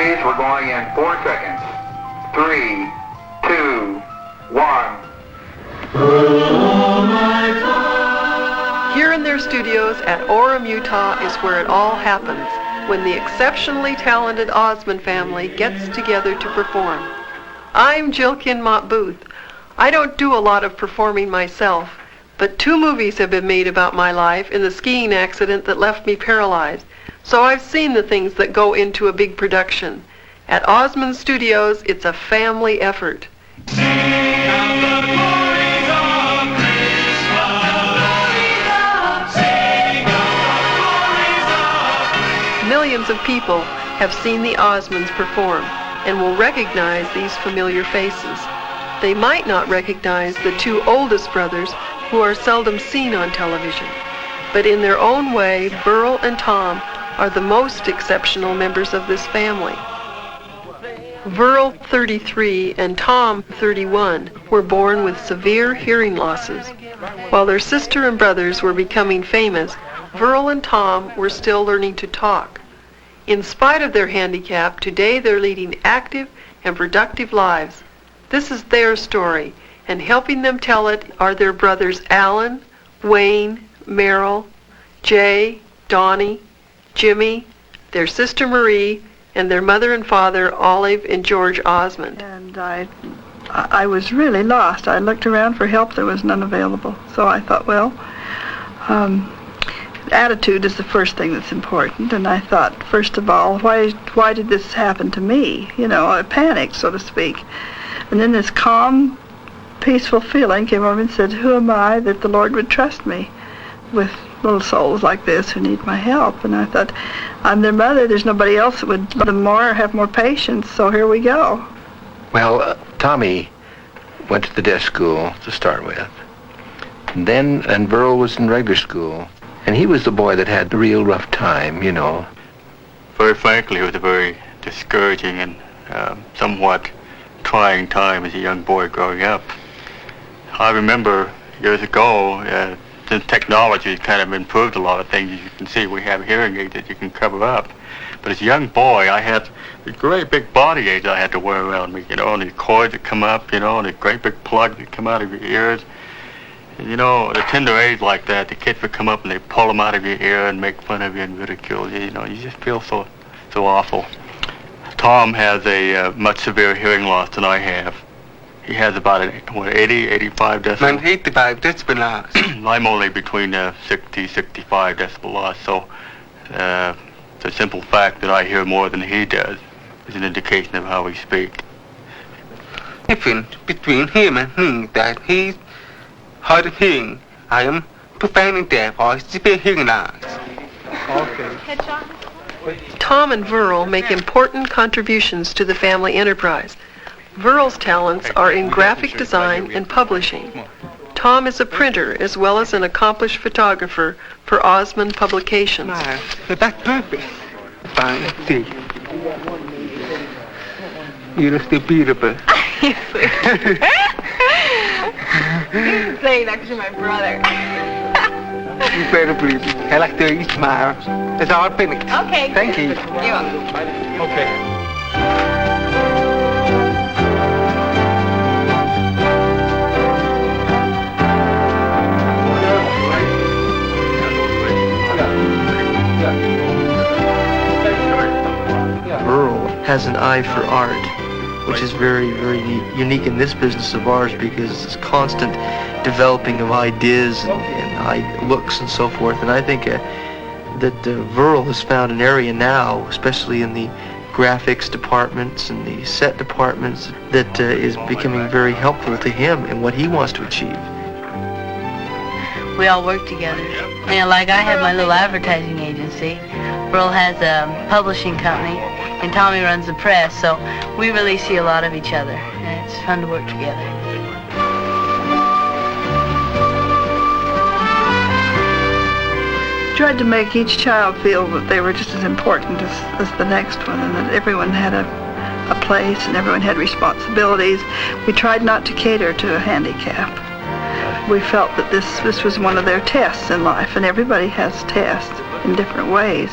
please. We're going in 4 seconds. 3, 2, 1. Here in their studios at Orem, Utah is where it all happens, when the exceptionally talented Osmond family gets together to perform. I'm Jill Kinmont Booth. I don't do a lot of performing myself, but 2 movies have been made about my life in the skiing accident that left me paralyzed, so I've seen the things that go into a big production. At Osmond Studios, it's a family effort. Millions of people have seen the Osmonds perform and will recognize these familiar faces. They might not recognize the 2 oldest brothers who are seldom seen on television, but in their own way, Virl and Tom are the most exceptional members of this family. Virl, 33, and Tom, 31, were born with severe hearing losses. While their sister and brothers were becoming famous, Virl and Tom were still learning to talk. In spite of their handicap, today they're leading active and productive lives. This is their story, and helping them tell it are their brothers Alan, Wayne, Merrill, Jay, Donnie, Jimmy, their sister Marie, and their mother and father, Olive and George Osmond. And I was really lost. I looked around for help. There was none available. So I thought, well, attitude is the first thing that's important. And I thought, first of all, why did this happen to me? You know, I panicked, so to speak. And then this calm, peaceful feeling came over and said, who am I that the Lord would trust me with little souls like this who need my help? And I thought, I'm their mother. There's nobody else that would love them more or have more patience, so here we go. Well, Tommy went to the deaf school to start with. And Virl was in regular school. And he was the boy that had the real rough time, you know. Very frankly, it was a very discouraging and somewhat trying time as a young boy growing up. I remember years ago, since technology has kind of improved a lot of things, you can see we have hearing aids that you can cover up. But as a young boy, I had these great big body aids I had to wear around me, you know, and these cords that come up, you know, and the great big plugs that come out of your ears. And, you know, at a tender age like that, the kids would come up and they pull them out of your ear and make fun of you and ridicule you. You know, you just feel so awful. Tom has a much severe hearing loss than I have. He has about 80, 85 decibel. 85 decibel. I'm only between 60, 65 decibel loss, so the simple fact that I hear more than he does is an indication of how we speak. The difference between him and me that he's hard of hearing. I am profoundly deaf or severe hearing loss. Okay. Tom and Virl make important contributions to the family enterprise. Virl's talents are in graphic design and publishing. Tom is a printer as well as an accomplished photographer for Osmond Publications. That's perfect. Fine. See. You're still beautiful. You say next to my brother. You're very pretty. I like the way you smile. That's all finished. Okay. Thank you. You're welcome. Okay. Virl has an eye for art, which is very, very unique in this business of ours because it's constant developing of ideas and looks and so forth. And I think that Virl has found an area now, especially in the graphics departments and the set departments, that is becoming very helpful to him in what he wants to achieve. We all work together. You know, like I have my little advertising agency. Virl has a publishing company, and Tommy runs the press, so we really see a lot of each other, and it's fun to work together. Tried to make each child feel that they were just as important as the next one, and that everyone had a place and everyone had responsibilities. We tried not to cater to a handicap. We felt that this was one of their tests in life, and everybody has tests in different ways.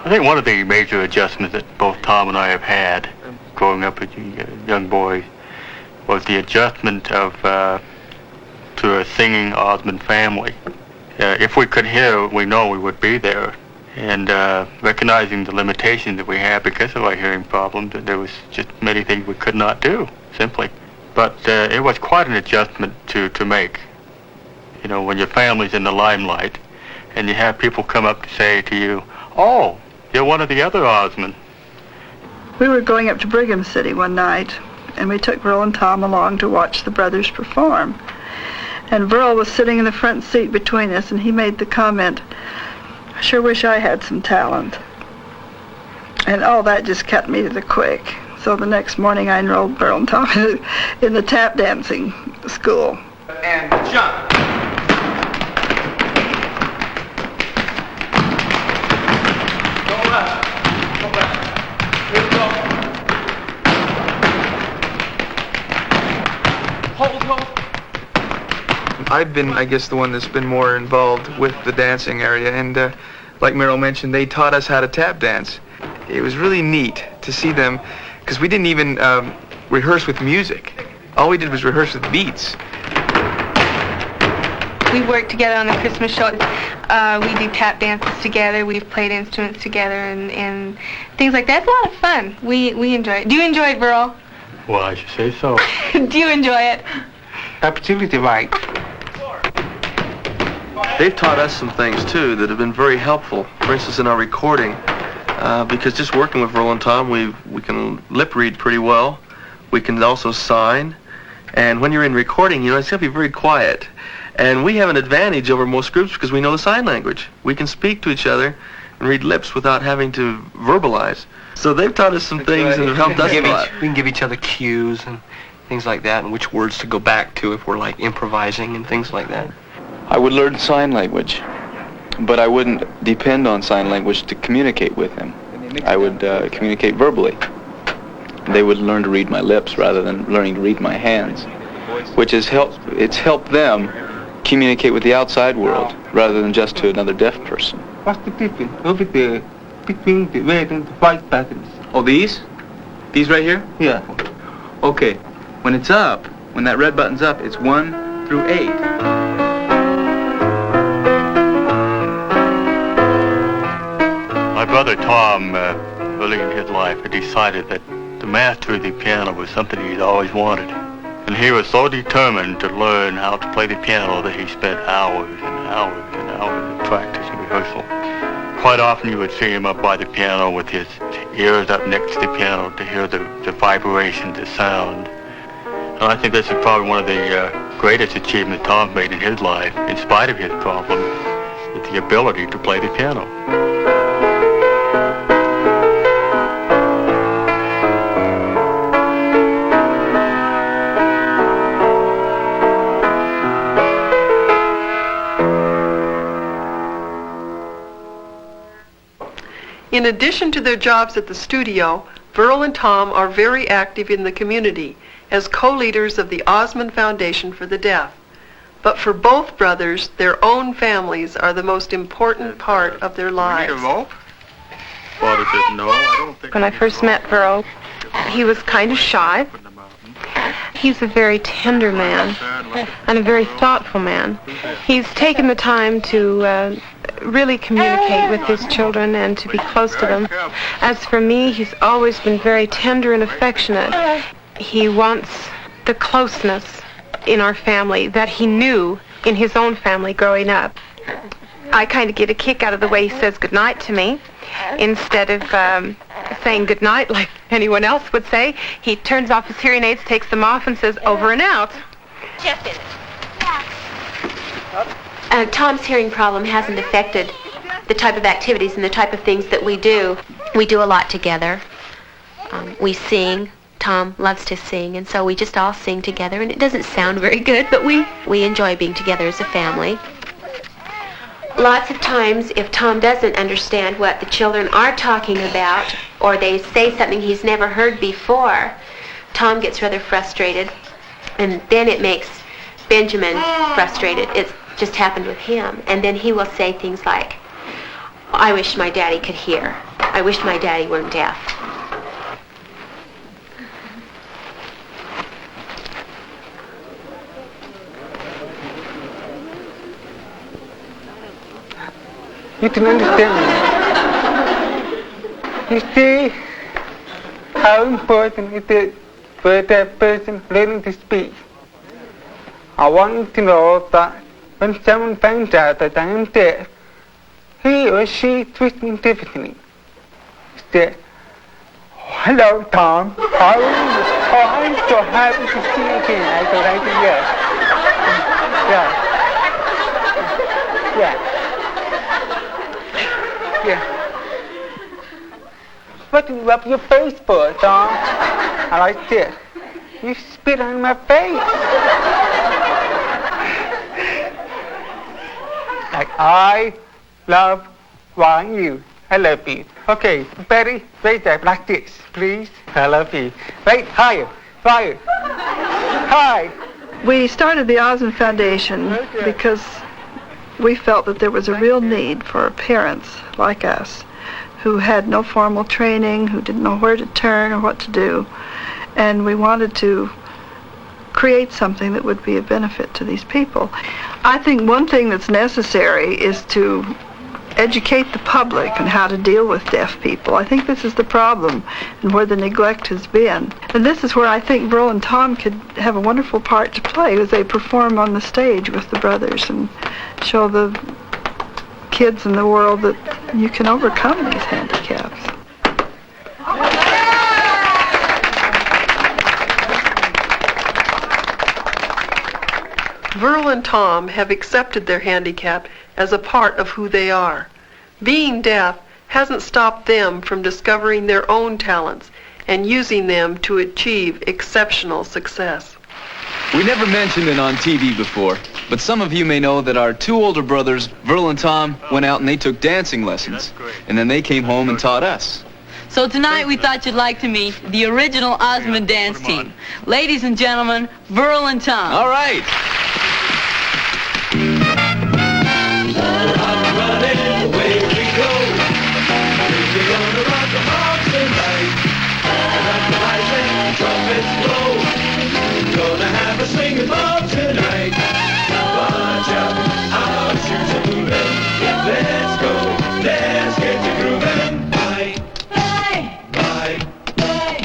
I think one of the major adjustments that both Tom and I have had growing up as young boys was the adjustment of to a singing Osmond family. If we could hear, we know we would be there. And recognizing the limitations that we have because of our hearing problems, that there was just many things we could not do, simply. But it was quite an adjustment to make. You know, when your family's in the limelight, and you have people come up to say to you, "Oh, you're one of the other Osmond." We were going up to Brigham City one night, and we took Virl and Tom along to watch the brothers perform. And Virl was sitting in the front seat between us, and he made the comment, "I sure wish I had some talent." And that just cut me to the quick. So the next morning I enrolled Virl and Tom in the tap dancing school. And jump. Go left. Go left. Here we go. Hold. I've been, I guess, the one that's been more involved with the dancing area, and like Meryl mentioned, they taught us how to tap dance. It was really neat to see them, because we didn't even rehearse with music. All we did was rehearse with beats. We work together on the Christmas show. We do tap dances together. We've played instruments together and things like that. It's a lot of fun. We enjoy it. Do you enjoy it, Virl? Well, I should say so. Do you enjoy it? Absolutely right. They've taught us some things, too, that have been very helpful. For instance, in our recording, because just working with Virl and Tom, we can lip read pretty well. We can also sign. And when you're in recording, it's got to be very quiet. And we have an advantage over most groups because we know the sign language. We can speak to each other and read lips without having to verbalize. So they've taught us some things that have helped us a lot. We can give each other cues and things like that, and which words to go back to if we're like improvising and things like that. I would learn sign language, but I wouldn't depend on sign language to communicate with him. I would communicate verbally. They would learn to read my lips rather than learning to read my hands, which has helped them communicate with the outside world rather than just to another deaf person. What's the difference over there between the red and the white buttons? Oh, these? These right here? Yeah. Okay. When it's up, when that red button's up, it's 1 through 8. My brother Tom, early in his life, had decided that the master of the piano was something he'd always wanted. And he was so determined to learn how to play the piano that he spent hours and hours and hours of practice and rehearsal. Quite often you would see him up by the piano with his ears up next to the piano to hear the vibration, the sound. And I think this is probably one of the greatest achievements Tom made in his life, in spite of his problems, is the ability to play the piano. In addition to their jobs at the studio, Virl and Tom are very active in the community as co-leaders of the Osmond Foundation for the Deaf. But for both brothers, their own families are the most important part of their lives. Father said, no, I don't think. When I first met Virl, he was kind of shy. He's a very tender man and a very thoughtful man. He's taken the time to really communicate with his children and to be close to them. As for me, he's always been very tender and affectionate. He wants the closeness in our family that he knew in his own family growing up. I kind of get a kick out of the way he says goodnight to me. Instead of saying goodnight like anyone else would say, he turns off his hearing aids, takes them off, and says, "Over and out." Tom's hearing problem hasn't affected the type of activities and the type of things that we do. We do a lot together. We sing. Tom loves to sing, and so we just all sing together, and it doesn't sound very good, but we enjoy being together as a family. Lots of times, if Tom doesn't understand what the children are talking about, or they say something he's never heard before, Tom gets rather frustrated, and then it makes Benjamin frustrated. It's just happened with him. And then he will say things like, I wish my daddy could hear. I wish my daddy weren't deaf. You can understand me. You see how important it is for that person learning to speak. I want you to know that when someone finds out that I am deaf, he or she treats me differently. Say, hello, Tom. How are you? Oh, I'm so happy to see you again. I go right in there. Yeah. What do you rub your face for, Tom? I like this. You spit on my face. Like, I love you. I love you. Okay, Betty, raise that like this, please. I love you. Right, higher. High. We started the Osmond Foundation because we felt that there was a real need for parents like us who had no formal training, who didn't know where to turn or what to do. And we wanted to create something that would be a benefit to these people. I think one thing that's necessary is to educate the public on how to deal with deaf people. I think this is the problem and where the neglect has been. And this is where I think Virl and Tom could have a wonderful part to play as they perform on the stage with the brothers and show the kids in the world that you can overcome these handicaps. Virl and Tom have accepted their handicap as a part of who they are. Being deaf hasn't stopped them from discovering their own talents and using them to achieve exceptional success. We never mentioned it on TV before, but some of you may know that our two older brothers, Virl and Tom, went out and they took dancing lessons, and then they came home and taught us. So tonight we thought you'd like to meet the original Osmond dance team. Ladies and gentlemen, Virl and Tom. All right. Gonna have a swinging ball tonight. Watch out, our shoes are moving. Let's go, let's get to grooving. Bye, bye, bye, bye.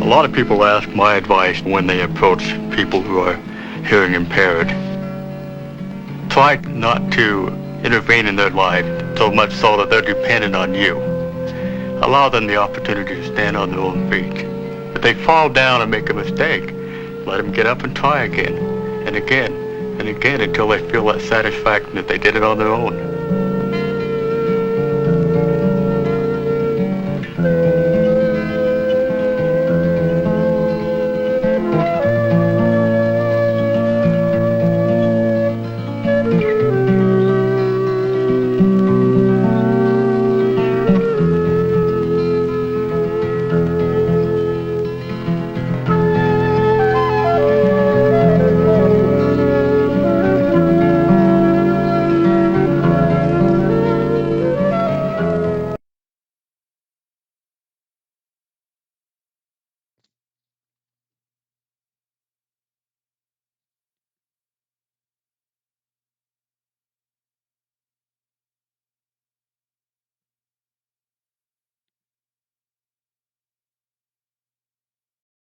A lot of people ask my advice when they approach people who are hearing impaired. Try not to intervene in their life so much so that they're dependent on you. Allow them the opportunity to stand on their own feet. If they fall down and make a mistake, let them get up and try again and again and again until they feel that satisfaction that they did it on their own.